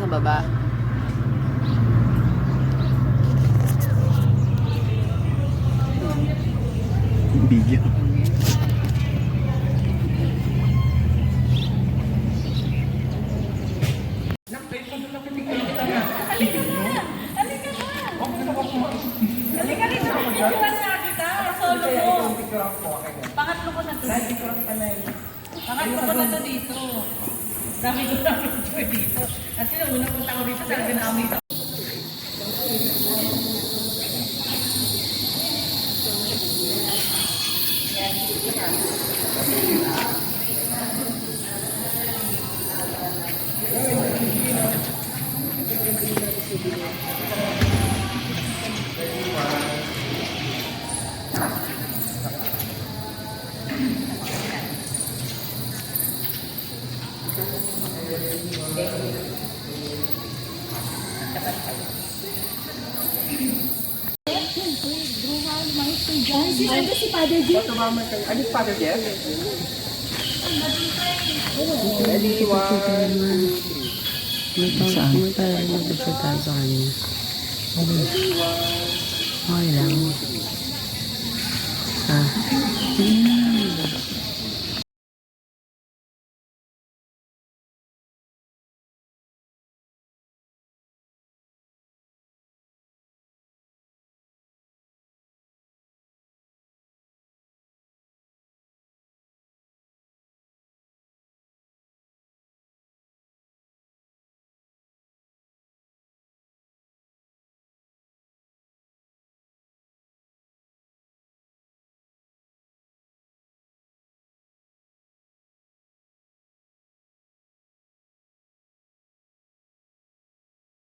sa baba. Video. Halika rin sa picturean na kita. Solo mo. Pangatlo ko na to. Pangatlo ko na to dito. Dami ko na picture dito. Kasi nung unang punta ko dito, talaga namin ito. Ano si Father Jeff? Ano si Father Jeff? Ready, 1, Saan? Para mag-picture tayo sa kanya. Okay lang.